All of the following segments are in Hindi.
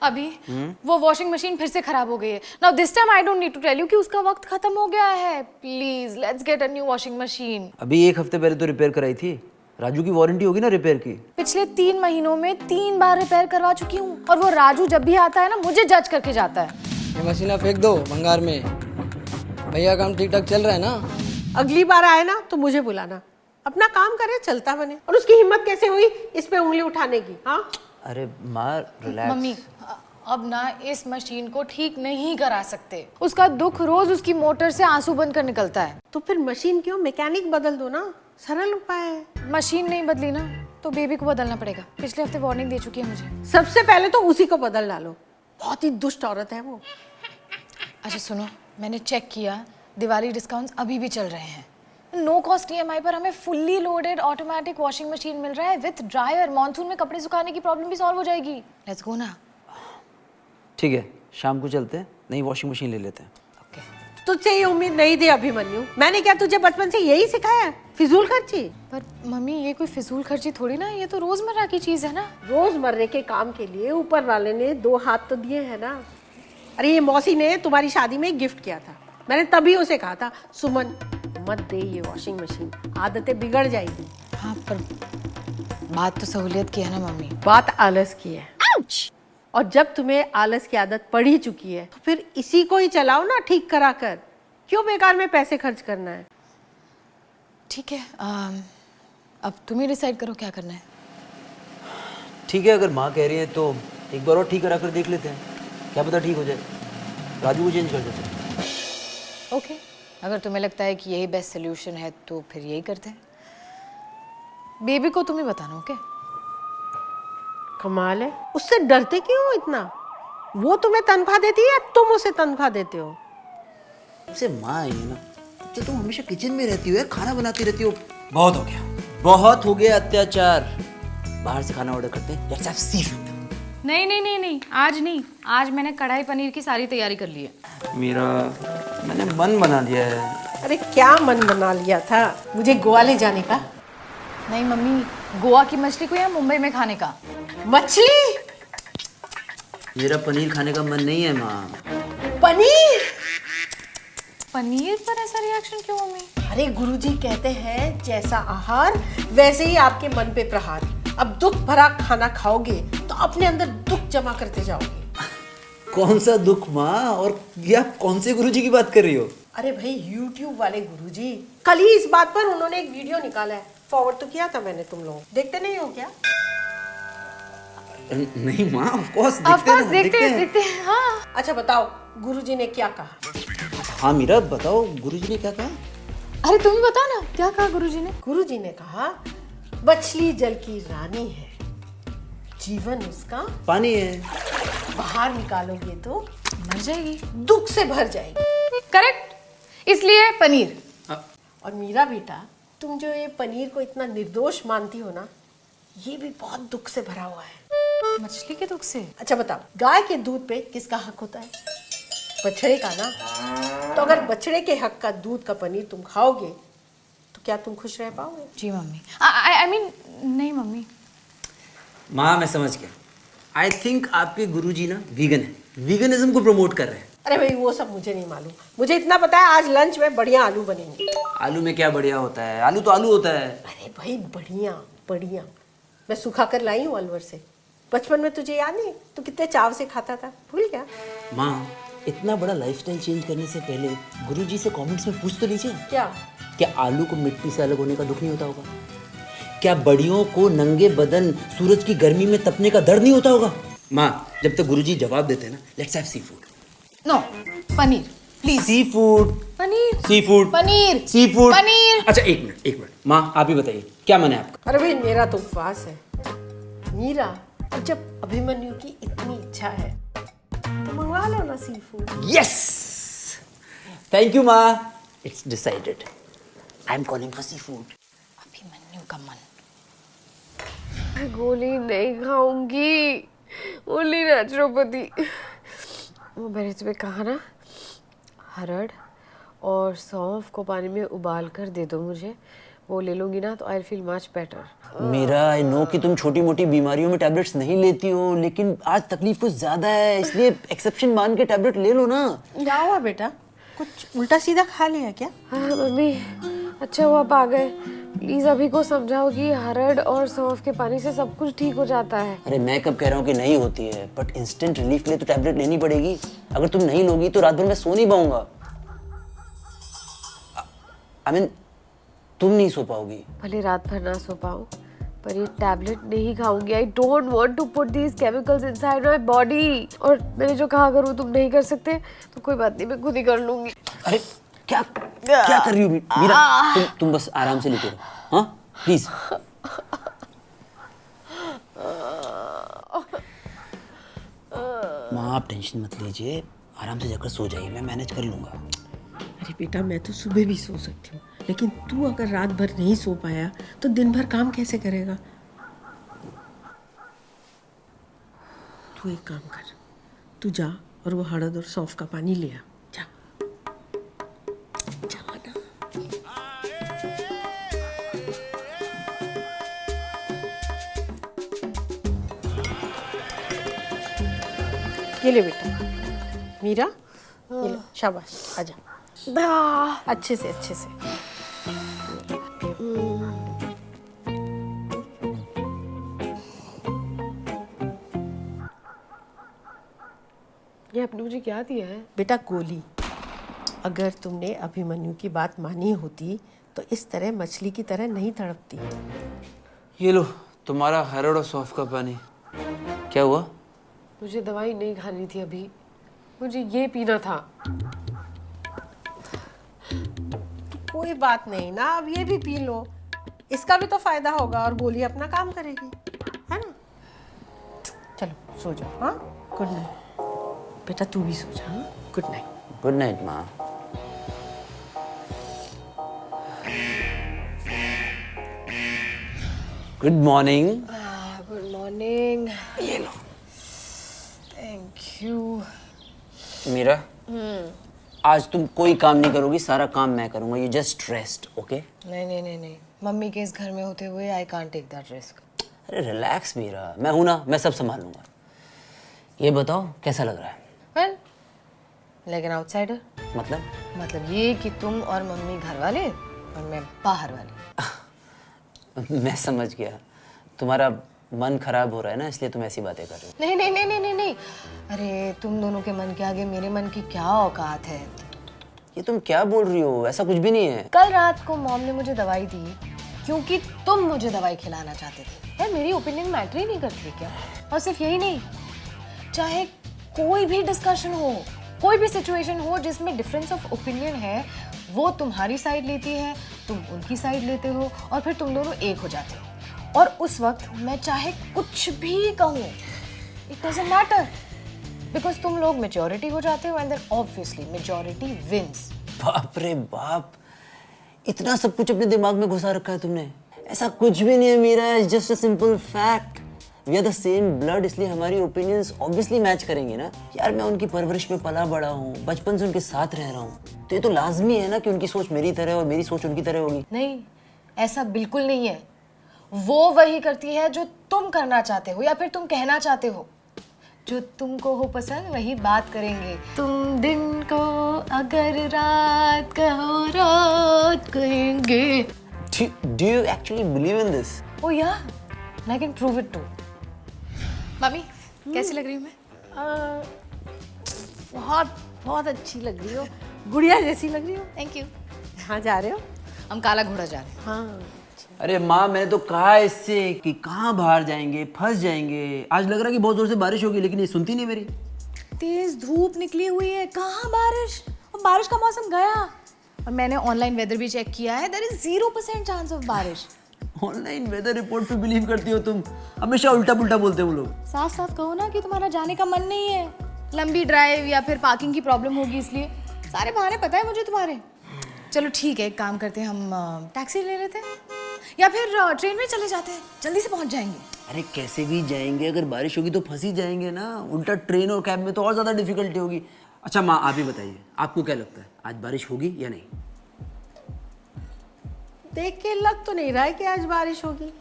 अभी वो वॉशिंग मशीन फिर से खराब हो गई है। Now this time I don't need to tell you कि उसका वक्त खत्म हो गया है। Please let's get a new washing machine. अभी 1 हफ्ते पहले तो रिपेयर कराई थी। राजू की वारंटी होगी ना रिपेयर की। पिछले 3 महीनों में 3 बार रिपेयर करवा चुकी हूँ और वो राजू जब भी आता है ना मुझे जज करके जाता है। ये मशीना फेंक दो भंगार में। भैया काम ठीक ठाक चल रहा है ना? अगली बार आए ना तो मुझे बुलाना, अपना काम करे चलता बने। और उसकी हिम्मत कैसे हुई इस पे उंगली उठाने की? हाँ अरे माँ रिलैक्स। मम्मी अब ना इस मशीन को ठीक नहीं करा सकते। उसका दुख रोज उसकी मोटर से आंसू बनकर निकलता है। तो फिर मशीन क्यों, मैकेनिक बदल दो ना, सरल उपाय है। मशीन नहीं बदली ना तो बेबी को बदलना पड़ेगा। पिछले हफ्ते वार्निंग दे चुकी है मुझे। सबसे पहले तो उसी को बदल डालो, बहुत ही दुष्ट औरत है वो। अच्छा सुनो, मैंने चेक किया, दिवाली डिस्काउंट्स अभी भी चल रहे हैं। नो कॉस्ट ईएमआई पर हमें fully loaded automatic washing machine मिल रहा है विथ ड्रायर। मॉनसून में कपड़े सुखाने की प्रॉब्लम भी सॉल्व हो जाएगी। लेट्स गो ना। ठीक है, शाम को चलते हैं, नई वॉशिंग मशीन ले लेते हैं। तुझसे ये उम्मीद नहीं थी अभिमन्यु। मैंने क्या तुझे बचपन से यही सिखाया, फिजूल खर्ची? पर मम्मी ये कोई फिजूल खर्ची थोड़ी ना, ये तो रोजमर्रा की चीज है ना। रोजमर्रे के काम के लिए ऊपर वाले ने 2 हाथ तो दिए हैं ना। अरे ये मौसी ने तुम्हारी शादी में गिफ्ट किया था, मैंने तभी उसे कहा था सुमन मत दे ये वॉशिंग मशीन, आदतें बिगड़ जाएगी। हाँ पर बात तो सहूलियत की है ना मम्मी। बात आलस की है। और जब तुम्हें आलस की आदत पड़ ही चुकी है तो फिर इसी को ही चलाओ ना ठीक करा कर। क्यों बेकार में पैसे खर्च करना है? ठीक है, अब तुम ही डिसाइड करो क्या करना है। ठीक है, अगर माँ कह रही है तो एक बार और ठीक करा कर देख लेते हैं, क्या पता ठीक हो जाए। राजू को चेंज कर देते हैं। ओके, अगर तुम्हें लगता है कि यही बेस्ट सोल्यूशन है तो फिर यही करते हैं। बेबी को तुम ही बताना। ओके? कमाल है, उससे डरते क्यों हो इतना? वो तुम्हें तनख्वाह देती है या तुम उसे तनख्वाह देते हो? सबसे माँ है ना, तो तुम हमेशा किचन में रहती हो, खाना बनाती रहती हो। बहुत हो गया, बहुत हो गया अत्याचार। बाहर से खाना ऑर्डर करते हैं। Let's have seafood. नहीं नहीं नहीं नहीं, आज नहीं। आज मैंने कढ़ाई पनीर की सारी तैयारी कर ली है। मैंने मन बना लिया है। अरे क्या मन बना लिया था? मुझे गोवा ले जाने का? नहीं मम्मी, गोवा की मछली को या मुंबई में खाने का। मछली? मेरा पनीर खाने का मन नहीं है माँ। पनीर? पनीर पर ऐसा रिएक्शन क्यों मम्मी? अरे गुरुजी कहते हैं जैसा आहार वैसे ही आपके मन पे प्रहार। अब दुख भरा खाना खाओगे तो अपने अंदर दुख जमा करते जाओगे। कौन सा दुख माँ? और ये आप कौन से गुरुजी की बात कर रही हो? अरे भाई YouTube वाले गुरुजी, कल ही इस बात पर उन्होंने एक वीडियो निकाला है, फॉरवर्ड तो किया था मैंने। तुम लोग देखते नहीं हो क्या? नहीं माँ, ऑफ कोर्स देखते हैं। हाँ अच्छा बताओ गुरुजी ने क्या कहा? हाँ मीरा बताओ, गुरुजी ने क्या कहा? अरे तुम ही बताओ ना, क्या कहा गुरुजी ने? गुरुजी ने कहा मछली जल की रानी है, जीवन उसका पानी है, बाहर निकालोगे तो मर जाएगी, दुख से भर जाएगी। करेक्ट, इसलिए पनीर। और मीरा बेटा, तुम जो ये पनीर को इतना निर्दोष मानती हो ना, ये भी बहुत दुख से भरा हुआ है। मछली के दुख से? अच्छा बताओ, गाय के दूध पे किसका हक होता है? बछड़े का ना। तो अगर बछड़े के हक का दूध का पनीर तुम खाओगे तो क्या तुम खुश रह पाओगे? जी मम्मी। आई मीन नहीं मम्मी। माँ मैं समझ गया। आई थिंक आपके गुरुजी ना वीगन है, वीगनिज्म को प्रमोट कर रहे हैं। अरे भाई वो सब मुझे नहीं मालूम, मुझे इतना पता है आज लंच में बढ़िया आलू बनेंगे। आलू में क्या बढ़िया होता है? आलू तो आलू होता है। अरे भाई बढ़िया बढ़िया, मैं सुखा कर लाई हूँ अलवर से। बचपन में तुझे याद नहीं तू कितने चाव से खाता था, भूल गया? माँ इतना बड़ा लाइफस्टाइल चेंज करने से पहले गुरुजी से कमेंट्स में पूछ तो लीजिए। क्या आलू को मिट्टी से अलग होने का दुख नहीं होता होगा? क्या बड़ियों को नंगे बदन सूरज की गर्मी में तपने का दर्द नहीं होता होगा? माँ जब तक गुरुजी जवाब देते हैं ना, let's have seafood. No, paneer please. Seafood, paneer, seafood, paneer, seafood, paneer. अच्छा एक मिनट माँ आप ही बताइए क्या मन है आपका? अरे भाई मेरा तो उपवास है मीरा, और जब अभिमन्यु की इतनी इच्छा है तो मंगवा लो ना seafood. Yes, thank you माँ, it's decided. I am calling for seafood. Abhimanyu का मन। गोली नहीं खाऊंगी, ओनली नेचुरोपैथी। वो मैंने तुम्हें कहा ना, हरड़ और सौंफ को पानी में उबाल कर दे दो मुझे, वो ले लूंगी ना तो आई फील मच बेटर। मेरा आई नो कि तुम छोटी मोटी बीमारियों में टैबलेट्स नहीं लेती हो, लेकिन आज तकलीफ कुछ ज्यादा है, इसलिए एक्सेप्शन मान के टैबलेट ले लो ना। क्या हुआ बेटा, कुछ उल्टा सीधा खा लिया क्या? हाँ मम्मी, अच्छा हुआ आप आ गए। प्लीज अभी को समझाओ कि हरड़ और सौंफ के पानी से सब कुछ ठीक हो जाता है। अरे मैं कब कह रहा हूँ कि नहीं होती है, बट इंस्टेंट रिलीफ के लिए तो टैबलेट लेनी पड़ेगी। अगर तुम नहीं लोगी तो रात भर मैं सो नहीं पाऊंगा। आई मीन तुम नहीं सो पाओगी। भले रात भर ना सो पाऊं, पर ये टैबलेट नहीं खाऊंगी। I don't want to put these chemicals inside my body. और मैंने जो कहा अगर वो तुम नहीं कर सकते तो कोई बात नहीं, मैं खुद ही कर लूंगी। अरे क्या क्या कर रही हो मीरा? तुम बस आराम से लेटे रहो, हाँ प्लीज। माँ आप टेंशन मत लीजिए, आराम से जाकर सो जाइए, मैं मैनेज कर लूंगा। अरे बेटा, मैं तो सुबह भी सो सकती हूँ, लेकिन तू अगर रात भर नहीं सो पाया तो दिन भर काम कैसे करेगा? तू एक काम कर, तू जा और वो हळद और सौंफ का पानी ले आ। जा जा ना। ये ले बेटा, मीरा ये ले, शाबाश, आजा अच्छे से अच्छे से। ये आपने मुझे क्या दिया है? बेटा गोली, अगर तुमने अभिमन्यु की बात मानी होती तो इस तरह मछली की तरह नहीं तड़पती। ये लो तुम्हारा हरड़ और सौंफ का पानी। क्या हुआ? मुझे दवाई नहीं खानी थी अभी, मुझे ये पीना था। कोई बात नहीं ना, अब ये भी पी लो, इसका भी तो फायदा होगा और गोली अपना काम करेगी, है ना? चलो सो जाओ। हाँ, गुड नाइट बेटा, तू भी सो जा। हाँ, गुड नाइट। गुड नाइट माँ। Good morning. Good morning. ये लो। Thank you. मीरा, आज तुम कोई काम नहीं करोगी, सारा काम मैं करूंगा। You just rest, okay? नहीं नहीं नहीं नहीं, मम्मी के इस घर में होते हुए I can't take that risk. अरे रिलैक्स मीरा, मैं हूं ना, मैं सब संभाल लूंगा। ये बताओ कैसा लग रहा है? वेल, लेकिन आउटसाइडर मतलब ये कि तुम और मम्मी घर वाले और मैं बाहर वाली। मैं समझ गया, तुम्हारा मन खराब हो रहा है ना, इसलिए तुम ऐसी बातें कर रहे हो। नहीं नहीं नहीं नहीं नहीं नहीं, अरे तुम दोनों के मन के आगे मेरे मन की क्या औकात है। ये तुम क्या बोल रही हो? ऐसा कुछ भी नहीं है। कल रात को मॉम ने मुझे दवाई दी क्योंकि तुम मुझे दवाई खिलाना चाहते थे। यार मेरी ओपिनियन मैटर ही नहीं करती है क्या? और सिर्फ यही नहीं, चाहे कोई भी डिस्कशन हो, कोई भी सिचुएशन हो जिसमें डिफरेंस ऑफ ओपिनियन है, वो तुम्हारी साइड लेती है, तुम उनकी साइड लेते हो और फिर तुम दोनों एक हो जाते हो। और उस वक्त मैं चाहे कुछ भी कहूँ, इट डजंट मैटर, बिकॉज तुम लोग मेजॉरिटी हो जाते हो and then obviously majority wins. बाप रे बाप, इतना सब कुछ अपने दिमाग में घुसा रखा है तुमने। ऐसा कुछ भी नहीं है Meera, it's just a simple fact. We are the same blood, इसलिए हमारी ओपिनियंस ऑब्वियसली मैच करेंगे ना। यार मैं उनकी परवरिश में पला बड़ा हूँ, बचपन से उनके साथ रह रहा हूँ, तो ये तो लाजमी है ना कि उनकी सोच मेरी तरह और मेरी सोच उनकी तरह होगी। नहीं, ऐसा बिल्कुल नहीं है। वो वही करती है जो तुम करना चाहते हो या फिर तुम कहना चाहते हो। जो तुमको हो पसंद वही बात करेंगे। तुम दिन को अगर रात कहो रात कहेंगे। Do you actually believe in this? Oh yeah, I can prove it too. Mummy, कैसी लग रही हूँ मैं? बहुत बहुत अच्छी लग रही हो, गुड़िया जैसी लग रही हो। Thank you. कहाँ जा रहे हो? हम काला घोड़ा जा रहे हैं। हाँ, अरे माँ, मैंने तो कहा इससे कि कहाँ बाहर जाएंगे, फंस जाएंगे। आज लग रहा है कि बहुत जोर से बारिश होगी, लेकिन ये सुनती नहीं मेरी। तेज धूप निकली हुई है, कहाँ बारिश? और बारिश का मौसम गया। और मैंने ऑनलाइन वेदर भी चेक किया है, देयर इज 0% चांस ऑफ बारिश। ऑनलाइन वेदर रिपोर्ट पे बिलीव करती हो तुम? हमेशा उल्टा पुल्टा बोलते हो वो लोग। साफ साफ कहो ना कि तुम्हारा जाने का मन नहीं है, लंबी ड्राइव या फिर पार्किंग की प्रॉब्लम होगी, इसलिए सारे बहाने पता है मुझे तुम्हारे। चलो ठीक है, एक काम करते हैं, हम टैक्सी ले लेते हैं या फिर ट्रेन में चले जाते हैं, जल्दी से पहुंच जाएंगे। अरे कैसे भी जाएंगे, अगर बारिश होगी तो फंस ही जाएंगे ना। उल्टा ट्रेन और कैब में तो और ज्यादा डिफिकल्टी होगी। अच्छा माँ, आप ही बताइए, आपको क्या लगता है आज बारिश होगी या नहीं? देख के लग तो नहीं रहा है कि आज बारिश होगी,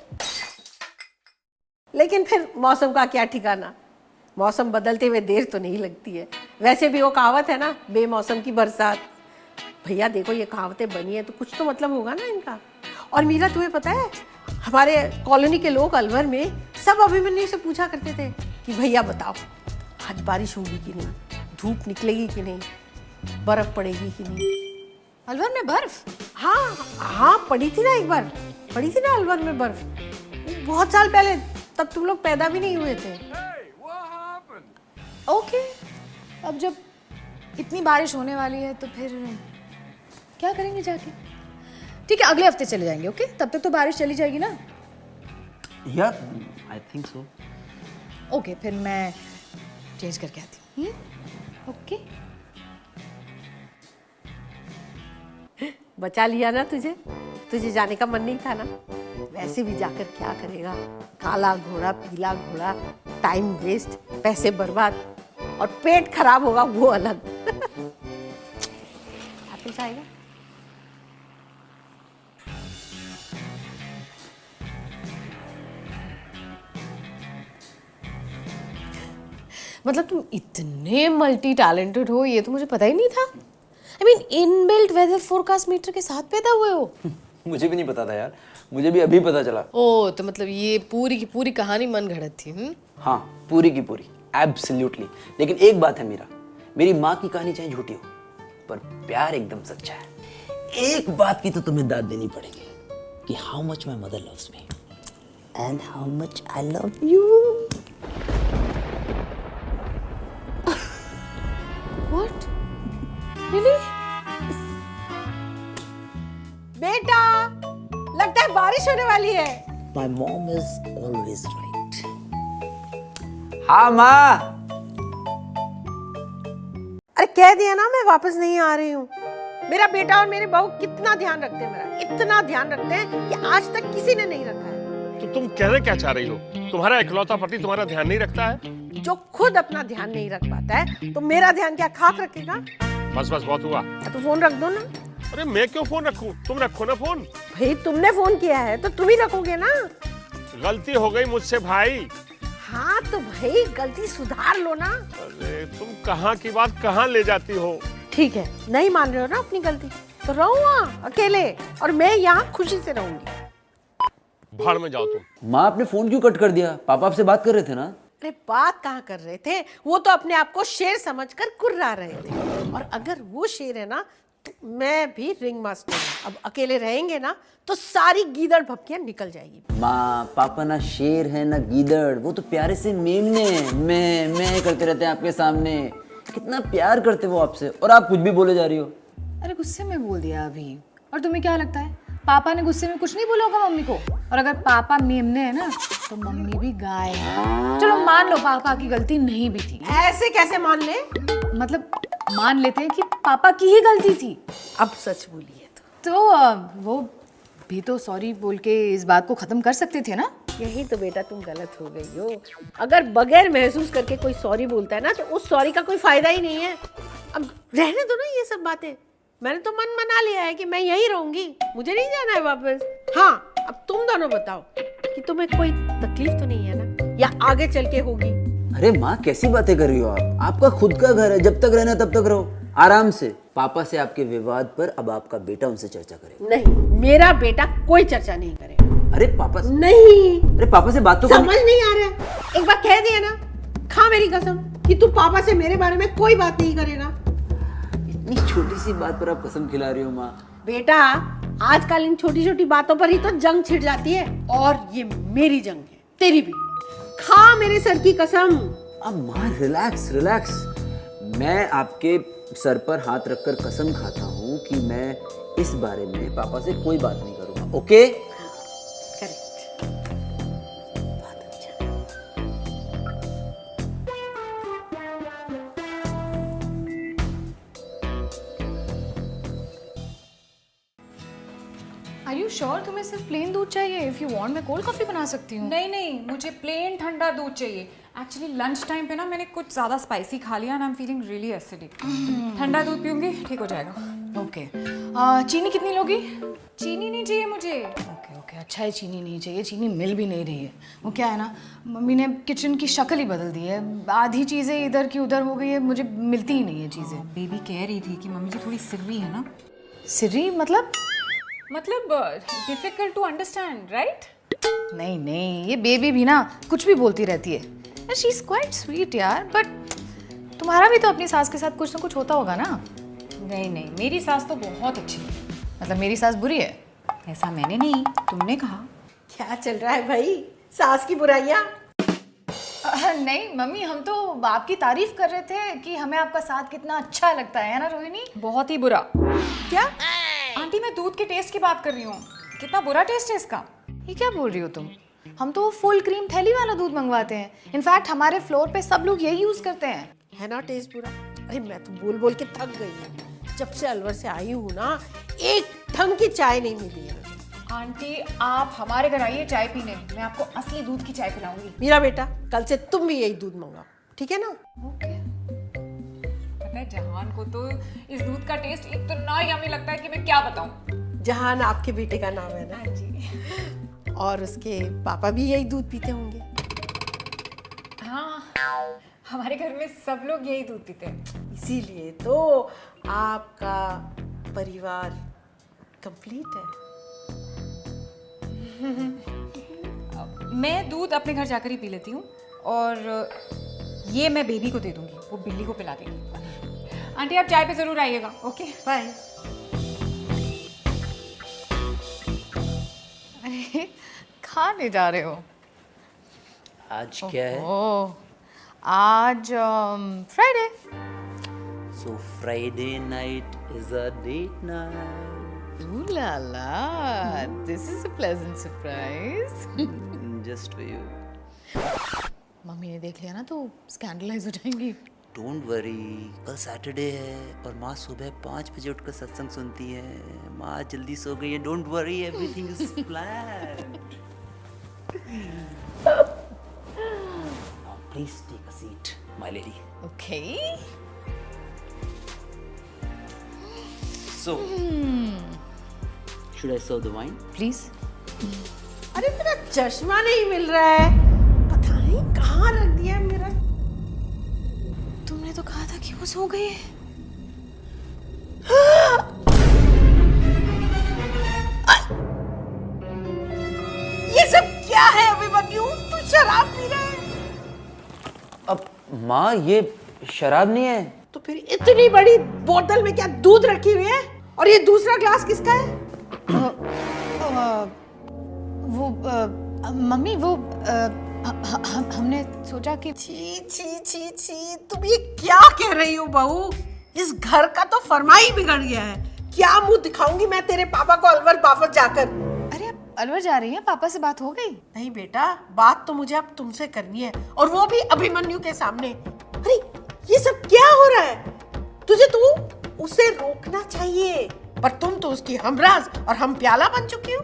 लेकिन फिर मौसम का क्या ठिकाना, मौसम बदलते हुए देर तो नहीं लगती है। वैसे भी वो कहावत है ना, बेमौसम की बरसात। भैया देखो ये कहावतें बनी है तो कुछ तो मतलब होगा ना इनका। और मीरा तुम्हें पता है, हमारे कॉलोनी के लोग अलवर में सब अभिमन्यु से पूछा करते थे कि भैया बताओ आज बारिश होगी कि नहीं, धूप निकलेगी कि नहीं, बर्फ पड़ेगी कि नहीं। अलवर में बर्फ? हाँ हाँ, पड़ी थी ना एक बार, पड़ी थी ना अलवर में बर्फ, बहुत साल पहले, तब तुम लोग पैदा भी नहीं हुए थे। ओके, अब जब इतनी बारिश होने वाली है तो फिर क्या करेंगे जाके? ठीक है, अगले हफ्ते चले जाएंगे। ओके, तब तक तो बारिश चली जाएगी ना? या आई थिंक सो। ओके, फिर मैं चेंज करके आती हूँ। ओके, बचा लिया ना तुझे, तुझे जाने का मन नहीं था ना। वैसे भी जाकर क्या करेगा, काला घोड़ा पीला घोड़ा, टाइम वेस्ट, पैसे बर्बाद और पेट खराब होगा वो अलग। वापस आएगा। मतलब तुम इतने मल्टी टैलेंटेड हो, ये तो मुझे पता ही नहीं था। I mean inbuilt weather forecast meter के साथ पैदा हुए हो। मुझे भी नहीं पता था यार, मुझे भी अभी पता चला। ओ, तो मतलब ये पूरी की पूरी कहानी मन घड़त थी। हाँ, पूरी की पूरी, एब्सोल्युटली। लेकिन एक बात है मीरा, मेरी माँ की कहानी चाहे झूठी हो पर प्यार एकदम सच्चा है। एक बात की तो तुम्हें दाद देनी पड़ेगी कि how much my mother loves me and how much I love you. What? Really? बेटा, लगता है बारिश होने वाली है। My mom is always right. हाँ माँ। अरे कह दिया ना मैं वापस नहीं आ रही हूँ। मेरा बेटा और मेरे बहू कितना ध्यान रखते हैं मेरा, इतना ध्यान रखते हैं कि आज तक किसी ने नहीं रखा है। तो तुम कहना क्या चाह रही हो? तुम्हारा इकलौता पति तुम्हारा ध्यान नहीं रखता है? जो खुद अपना ध्यान नहीं रख पाता है तो मेरा ध्यान क्या खाक रखेगा? बस बस बहुत हुआ। तो फोन रख दो ना। अरे मैं क्यों फोन रखूं? तुम रखो ना फोन। भाई तुमने फोन किया है तो तुम ही रखोगे ना। गलती हो गई मुझसे भाई। हाँ तो भाई गलती सुधार लो ना। अरे तुम कहाँ की बात कहाँ ले जाती हो? ठीक है, नहीं मान रहे हो ना अपनी गलती तो रहो वहाँ अकेले और मैं यहाँ खुशी से रहूंगी। भाड़ में जाओ तुम। माँ, आपने फोन क्यों कट कर दिया? पापा आपसे बात कर रहे थे ना? अरे बात कहाँ कर रहे थे, वो तो अपने आप को शेर समझकर कुर्रा रहे थे। और अगर वो शेर है ना तो मैं भी रिंग मास्टर हूँ। अब अकेले रहेंगे ना तो सारी गीदड़ भपकियां निकल जाएगी। माँ, पापा ना शेर है ना गीदड़, वो तो प्यारे से मेमने मैं करते रहते हैं आपके सामने। कितना प्यार करते वो आपसे, और आप कुछ भी बोले जा रही हो। अरे गुस्से में बोल दिया अभी। और तुम्हें क्या लगता है पापा ने गुस्से में कुछ नहीं बोला होगा मम्मी को? और अगर पापा मेमने है ना तो मम्मी भी गाय है। चलो मान लो पापा की गलती नहीं भी थी। ऐसे कैसे मान ले? मतलब मान लेते हैं कि पापा की ही गलती थी। अब सच बोलिए तो वो भी तो सॉरी बोल के इस बात को खत्म कर सकते थे ना। यही तो बेटा तुम गलत हो गई हो। अगर बगैर महसूस करके कोई सॉरी बोलता है ना तो उस सॉरी का कोई फायदा ही नहीं है। अब रहने दो ना ये सब बातें। मैंने तो मन बना लिया है कि मैं यहीं रहूंगी, मुझे नहीं जाना है वापस। हाँ, अब तुम दोनों बताओ कि तुम्हें कोई तकलीफ तो नहीं है ना, या आगे चल के होगी? अरे माँ, कैसी बातें कर रही हो आप? आपका खुद का घर है, जब तक रहना तब तक रहो आराम से। पापा से आपके विवाद पर अब आपका बेटा उनसे चर्चा करेगा। नहीं, मेरा बेटा कोई चर्चा नहीं करेगा। अरे पापा से... नहीं, अरे पापा से बात तो समझ नहीं आ रहा। एक बार कह दिया ना, खा मेरी कसम कि तू पापा से मेरे बारे में कोई बात नहीं करेगा। इतनी छोटी सी बात पर आप कसम खिला रही हो माँ। बेटा, आजकल इन छोटी छोटी बातों पर ही तो जंग छिड़ जाती है, और ये मेरी जंग है, तेरी भी। खा मेरे सर की कसम। अब माँ रिलैक्स रिलैक्स। मैं आपके सर पर हाथ रखकर कसम खाता हूँ कि मैं इस बारे में पापा से कोई बात नहीं करूँगा। ओके? करेक्ट। बहुत अच्छा। आर यू श्योर तुम्हें सिर्फ प्लेन दूध चाहिए? इफ यू वांट मैं कोल्ड कॉफी बना सकती हूँ। नहीं नहीं, मुझे प्लेन ठंडा दूध चाहिए। एक्चुअली लंच टाइम पे ना मैंने कुछ ज़्यादा स्पाइसी खा लिया and I am feeling really acidic. ठंडा दूध पीऊंगी ठीक हो जाएगा। ओके चीनी कितनी लोगी? चीनी नहीं चाहिए मुझे। ओके ओके, अच्छा है चीनी नहीं चाहिए, चीनी मिल भी नहीं रही है। वो क्या है ना, मम्मी ने किचन की शक्ल ही बदल दी है, आधी चीज़ें इधर की उधर हो गई है, मुझे मिलती ही नहीं है चीज़ें। बेबी कह रही थी कि मम्मी जी थोड़ी सिर्री है ना, सिर्री मतलब? Difficult to understand, right? नहीं नहीं, ये बेबी भी ना कुछ भी बोलती रहती है। शी इज़ क्वाइट स्वीट यार, बट तुम्हारा भी तो अपनी सास के साथ कुछ ना कुछ होता होगा ना? नहीं नहीं, मेरी सास तो बहुत अच्छी है। मतलब मेरी सास बुरी है? ऐसा मैंने नहीं, तुमने कहा। क्या चल रहा है भाई, सास की बुराइयां? नहीं मम्मी, हम तो आपकी तारीफ कर रहे थे कि हमें आपका साथ कितना अच्छा लगता है ना रोहिणी? बहुत ही बुरा। क्या? आंटी मैं दूध के टेस्ट की बात कर रही हूँ, कितना बुरा टेस्ट है इसका। ये क्या बोल रही हो तुम? हम तो फुल क्रीम थैली वाला दूध मंगवाते हैं। इनफैक्ट हमारे फ्लोर पे सब लोग यही यूज करते हैं। है ना टेस्ट बुरा? अरे मैं तो बोल बोल के थक गई हूँ, जब से अलवर से आई हूँ ना, एक ढंग की चाय नहीं मिली है मुझे। आंटी आप हमारे घर आइए चाय पीने, मैं आपको असली दूध की चाय पिलाऊंगी। मेरा बेटा, कल से तुम भी यही दूध मंगाओ, ठीक है ना? ओके। पता है जहान को तो इस दूध का टेस्ट इतना यम्मी लगता है कि मैं क्या बताऊं। जहान आपके बेटे का नाम है ना जी? और उसके पापा भी यही दूध पीते होंगे। हाँ, हमारे घर में सब लोग यही दूध पीते हैं। इसीलिए तो आपका परिवार कंप्लीट है। मैं दूध अपने घर जाकर ही पी लेती हूँ, और ये मैं बेबी को दे दूंगी, वो बिल्ली को पिला देगी। आंटी आप चाय पे जरूर आइएगा। Okay bye. अरे खाने जा रहे हो? आज क्या है? ओह, आज Friday. So Friday night is a date night. Ooh la la, this is a pleasant surprise. Just for you. मम्मी ने देख लिया ना तो स्कैंडलाइज हो जाएंगी। डोंट वरी, कल सैटरडे है और माँ सुबह 5 बजे उठकर सत्संग सुनती है। माँ जल्दी सो गई है। Don't worry, everything is planned. Please take a seat my lady. Okay. So should I serve the wine? Please. अरे मेरा चश्मा नहीं मिल रहा है, पता नहीं कहाँ रख दिया है मेरा। तुमने तो कहा था कि वो सो गई है। ये सब क्या है अभिमन्यु? तू शराब पी रहा है? अब माँ ये शराब नहीं है। तो फिर इतनी बड़ी बोतल में क्या दूध रखी हुई है? और ये दूसरा ग्लास किसका है? वो मम्मी वो हमने सोचा कि छी छी छी छी, तुम ये क्या कह रही हो बहू? इस घर का तो फरमाई बिगड़ गया है। क्या मुंह दिखाऊंगी मैं तेरे पापा को अलवर बाफत जाकर? अरे आप अलवर जा रही हैं? पापा से बात हो गई? नहीं बेटा, बात तो मुझे अब तुमसे करनी है, और वो भी अभिमन्यु के सामने। अरे ये सब क्या हो रहा है? तुझे तो उसे रोकना चाहिए, पर तुम तो उसकी हमराज और हम प्याला बन चुकी हो।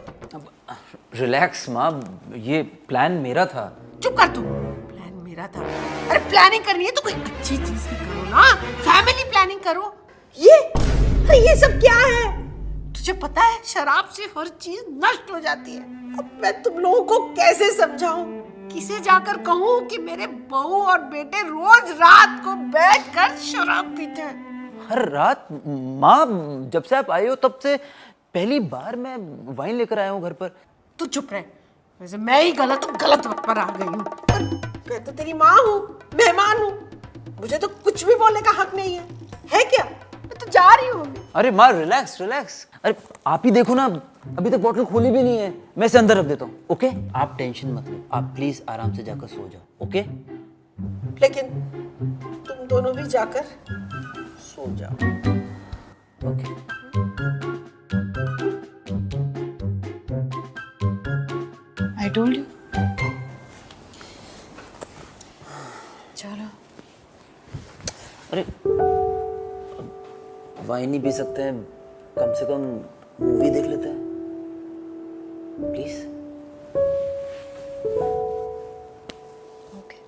रिलैक्स माँ, ये प्लान मेरा था। चुप कर तू। प्लान मेरा था? अरे प्लानिंग करनी है तो कोई अच्छी चीज की करो ना, फैमिली प्लानिंग करो। अरे ये सब क्या है? तुझे पता है शराब से हर चीज नष्ट हो जाती है। अब मैं तुम लोगों को कैसे समझाऊं? किसे जाकर कहूं कि मेरे बहू और बेटे रोज रात को बैठकर शराब पीते हैं? हर रात? माँ जब से आप आए हो तब से पहली बार मैं वाइन लेकर आया हूँ घर पर। तू चुप रह। वैसे मैं ही गलत वक्त पर आ गई हूँ। मैं तो तेरी माँ हूँ, मेहमान हूँ, मुझे तो कुछ भी बोलने का हक नहीं है क्या? मैं तो जा रही हूँ। अरे माँ रिलैक्स रिलैक्स। अरे आप ही देखो ना, अभी तक बॉटल खोली भी नहीं है। मैं इसे अंदर रख देता हूँ। ओके, आप टेंशन मत लो, आप प्लीज आराम से जाकर सो जाओ। ओके, लेकिन तुम दोनों भी जाकर सो जाओ। ओके। I told you. चलो। अरे वाइन नहीं पी सकते हैं, कम से कम मूवी देख लेते हैं प्लीज। Okay.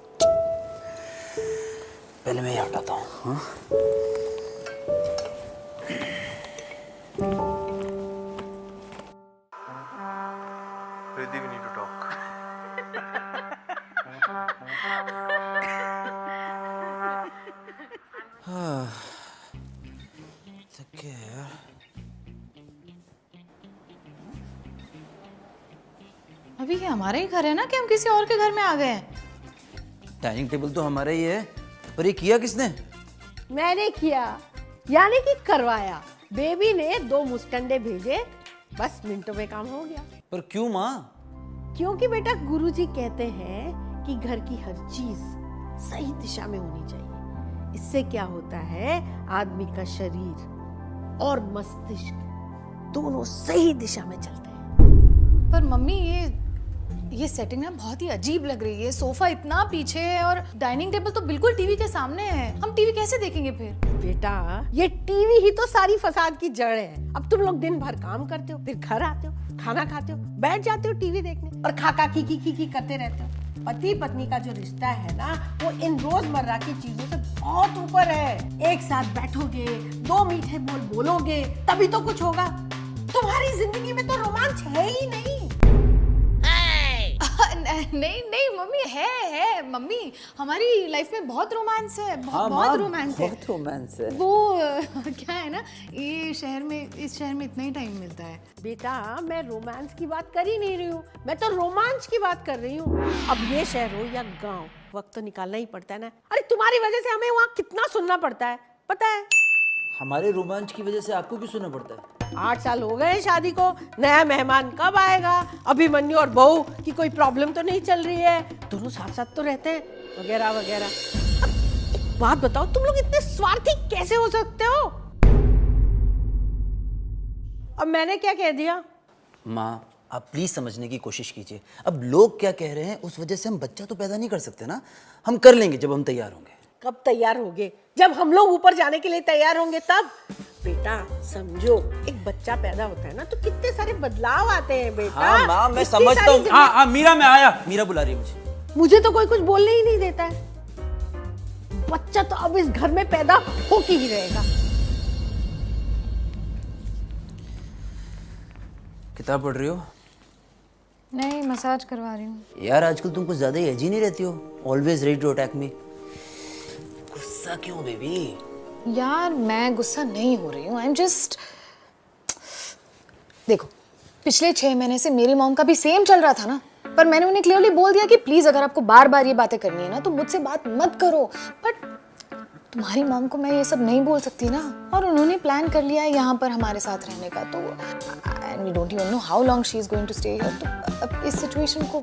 पहले मैं ये हटाता हूँ। हाँ थक गया यार। अभी ये हमारा ही घर है ना कि हम किसी और के घर में आ गए हैं? डाइनिंग टेबल तो हमारा ही है, पर ये किया किसने? मैंने किया, यानी कि करवाया। बेबी ने 2 मुस्टंडे भेजे, बस मिनटों में काम हो गया। पर क्यों माँ? क्योंकि बेटा गुरुजी कहते हैं कि घर की हर चीज सही दिशा में होनी चाहिए। इससे क्या होता है, आदमी का शरीर और मस्तिष्क दोनों सही दिशा में चलते हैं। पर मम्मी ये सेटिंग ना बहुत ही अजीब लग रही है। सोफा इतना पीछे है और डाइनिंग टेबल तो बिल्कुल टीवी के सामने है। हम टीवी कैसे देखेंगे फिर? बेटा ये टीवी ही तो सारी फसाद की जड़ है। अब तुम लोग दिन भर काम करते हो, फिर घर आते हो, खाना खाते हो, बैठ जाते हो टीवी देखने और खाका की करते रहते हो। पति पत्नी का जो रिश्ता है ना, वो इन रोजमर्रा की चीजों से बहुत ऊपर है। एक साथ बैठोगे, 2 मीठे बोल बोलोगे, तभी तो कुछ होगा। तुम्हारी जिंदगी में तो रोमांच है ही नहीं। नहीं मम्मी, है मम्मी, हमारी लाइफ में बहुत रोमांस है, बहुत रोमांस है। बहुत रोमांस है। वो क्या है ना, इस शहर में इतना ही टाइम मिलता है। बेटा मैं रोमांस की बात कर ही नहीं रही हूँ, मैं तो रोमांच की बात कर रही हूँ। अब ये शहर हो या गांव, वक्त तो निकालना ही पड़ता है ना। अरे तुम्हारी वजह से हमें वहाँ कितना सुनना पड़ता है पता है? हमारे रोमांच की वजह से आपको क्यों सुनना पड़ता है? 8 साल हो गए शादी को, नया मेहमान कब आएगा, अभिमन्यु और बहू की कोई प्रॉब्लम तो नहीं चल रही है, दोनों साथ साथ तो रहते हैं, वगैरह वगैरह। अब एक बात बताओ, तुम लोग इतने स्वार्थी कैसे हो सकते हो? अब मैंने क्या कह दिया? माँ आप प्लीज समझने की कोशिश कीजिए। अब लोग क्या कह रहे हैं उस वजह से हम बच्चा तो पैदा नहीं कर सकते ना। हम कर लेंगे जब हम तैयार होंगे। कब तैयार होगे? जब हम लोग ऊपर जाने के लिए तैयार होंगे तब। बेटा समझो, एक बच्चा पैदा होता है ना तो कितने सारे बदलाव आते हैं बेटा। हाँ माँ मैं इतनी समझता सारी हूँ। हाँ मीरा मैं आया, मीरा बुला रही है मुझे। मुझे तो कोई कुछ बोलने ही नहीं देता है। बच्चा तो अब इस घर में पैदा होके ही रहेगा। किताब पढ़ रही हो? नहीं, मसाज करवा रही हूँ। यार आजकल तुम कुछ ज्यादा ही एजी नहीं रहती हो, always ready to attack me. गुस्सा क्यों बेबी? यार मैं गुस्सा नहीं हो रही हूँ, आई एम जस्ट, देखो पिछले 6 महीने से मेरी मॉम का भी सेम चल रहा था ना, पर मैंने उन्हें क्लियरली बोल दिया कि प्लीज अगर आपको बार बार ये बातें करनी है ना तो मुझसे बात मत करो। बट तुम्हारी मॉम को मैं ये सब नहीं बोल सकती ना, और उन्होंने प्लान कर लिया है यहाँ पर हमारे साथ रहने का, तो and we don't even know how long she is going to stay here. तो अब इस सिचुएशन को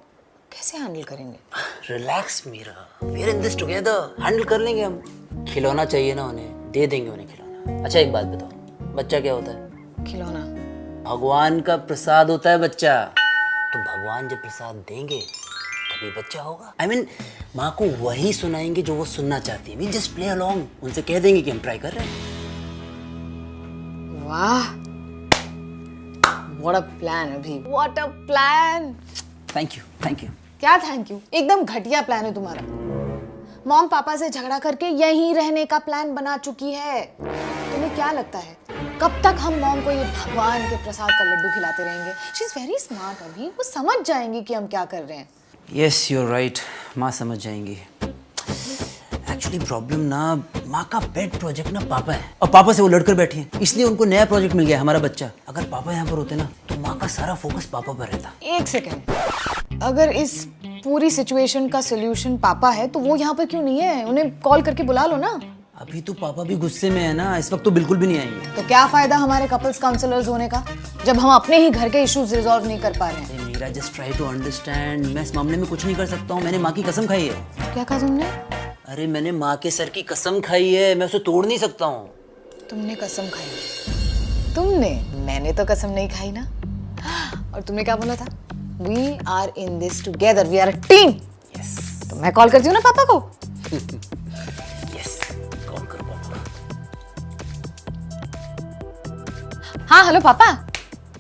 कैसे हैंडल करेंगे? Relax Meera, we are in this together, handle कर लेंगे हम। खिलौना चाहिए ना उन्हें, दे देंगे उन्हें खिलौना। अच्छा एक बात बताओ, बच्चा क्या होता है? खिलौना। भगवान का प्रसाद होता है बच्चा। तो भगवान जब प्रसाद देंगे तभी बच्चा होगा। I mean, माँ को वही सुनाएंगे जो वो सुनना चाहती है। We just play along, उनसे कह देंगे कि हम ट्राई कर रहे हैं। वाह, what a plan अभी, what a plan। Thank you, thank you. क्या थैंक यू? एकदम घटिया प्लान है तुम्हारा। मॉम पापा से झगड़ा करके यहीं रहने का प्लान बना चुकी है। तुम्हें क्या लगता है कब तक हम मॉम को ये भगवान के प्रसाद का लड्डू खिलाते रहेंगे? शी इज वेरी स्मार्ट अभी, वो समझ जाएंगी कि हम क्या कर रहे हैं। यस यू आर राइट, माँ समझ जाएंगी। एक्चुअली प्रॉब्लम ना, माँ का पेट प्रोजेक्ट ना पापा है, और पापा से वो लड़कर बैठी हैं, इसलिए उनको नया प्रोजेक्ट मिल गया हमारा बच्चा। अगर पापा यहाँ पर होते ना तो माँ का सारा फोकस पापा पर रहता। एक सेकेंड, अगर इस पूरी सिचुएशन का सोल्यूशन पापा है तो वो यहाँ पर क्यों नहीं है? उन्हें कॉल करके बुला लो ना। अभी तो पापा भी गुस्से में है ना, इस वक्त तो बिल्कुल भी नहीं आएंगे। तो क्या फायदा हमारे कपल्स काउंसलर्स होने का जब हम अपने ही घर के इश्यूज रिजॉल्व नहीं कर पा रहे हैं? मेरा जस्ट ट्राई टू अंडरस्टैंड। मैं इस मामले में कुछ नहीं कर सकता हूँ, मैंने माँ की कसम खाई है। क्या कहा तुमने? अरे मैंने माँ के सर की कसम खाई है, मैं उसे तोड़ नहीं सकता हूँ। तुमने कसम खाई? तुमने? मैंने तो कसम नहीं खाई ना। और तुमने क्या बोला था? We are in this together, we are a team. Yes. तो मैं कॉल करती हूँ ना पापा को। यस, कॉल करो पापा। हाँ हेलो पापा,